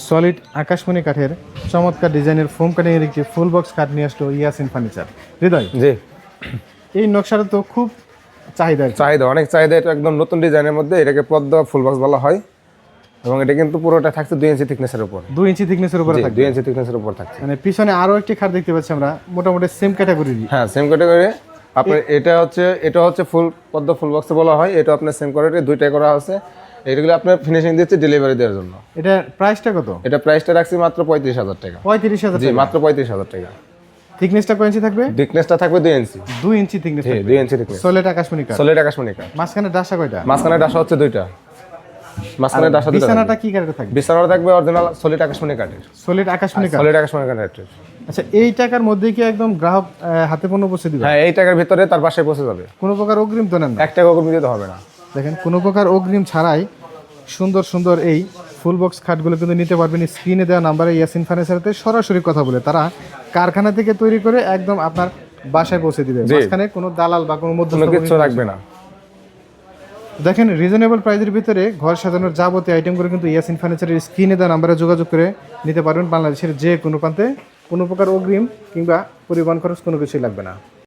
Solid আকাশমণি কাঠের চমৎকার ডিজাইনের ফোম কাটিংয়ের একটি ফুল বক্স খাট নিয়ে আসলো ইয়াসিন ফার্নিচার। হৃদয়, জি, এই নকশাটা তো খুব চাহিদা আর কি। চাহিদা অনেক চাহিদা। এটা একদম নতুন ডিজাইনের মধ্যে, এটাকে পদ্মা ফুল বক্স বলা হয় এবং এটা কিন্তু পুরোটা থাকছে 2 ইঞ্চি থিকনেসের উপর। 2 ইঞ্চি থিকনেসের উপরে থাকবে। 2 ইঞ্চি থিকনেসের উপর থাকছে। মানে পিছনে আরো একটি খাট দেখতে পাচ্ছি আমরা, মোটামুটি সেম ক্যাটাগরির। হ্যাঁ, সেম ক্যাটাগরি। আপনার এটা হচ্ছে ফুল পদ্মা ফুল বক্স বলা হয়। এটা আপনার সেম ক্যাটাগরি, দুইটাই করা আছে। এগুলো আপনার ফিনিশিং দিচ্ছে ডেলিভারি দেওয়ার জন্য। এটা প্রাইসটা কত? এটা প্রাইসটা রাখছি মাত্র 35,000 টাকা। 35,000 জি, টাকা। মাত্র 35,000 টাকা। থিকনেসটা কয় ইঞ্চি থাকবে? থিকনেসটা থাকবে 2 ইঞ্চি। 2 ইঞ্চি থিকনেস জি, থাকবে। 2 ইঞ্চি থিকনেস। সলিড আকাশমণি কাঠ। সলিড আকাশমণি কাঠ। মাঝখানে ডাসা কয়টা? মাঝখানে ডাসা হচ্ছে দুইটা। মাঝখানে ডাসা দুইটা। বিছানাটা কি কাঠের থাকবে? বিছানাটা থাকবে অরিজিনাল সলিড আকাশমণি কাঠের। সলিড আকাশমণি কাঠ। সলিড আকাশমণি কাঠের। আচ্ছা, এই টাকার মধ্যে কি একদম গ্রাহক হাতে পণ্য পৌঁছে দিবে? হ্যাঁ, এই টাকার ভিতরে তার বাসায় পৌঁছে যাবে। কোনো প্রকার অগ্রিম তো নেন না? 1 টাকা অগ্রিম দিতে হবে না। দেখেন, কোনো প্রকার অগ্রিম ছাড়াই সুন্দর সুন্দর এই ফুল বক্স খাটগুলো কিন্তু নিতে পারবেন স্ক্রিনে দেওয়া নাম্বারে ইয়াসিন ফার্নিচারতে সরাসরি কথা বলে। তারা কারখানা থেকে তৈরি করে একদম আপনার বাসায় পৌঁছে দিবে। মাঝখানে কোনো দালাল বা কোনো কোনো মধ্যস্থ কিছু রাখবে না। দেখেন, রিজনেবল প্রাইসের ভিতরে ঘর সাজানোর যাবতীয় আইটেমগুলো কিন্তু ইয়াসিন ফার্নিচারের স্ক্রিনে দেওয়া নাম্বারে যোগাযোগ করে নিতে পারবেন। বাংলাদেশের যে কোনো প্রান্তে কোনো প্রকার অগ্রিম কিংবা পরিবহন খরচ কোনো কিছুই লাগবে না।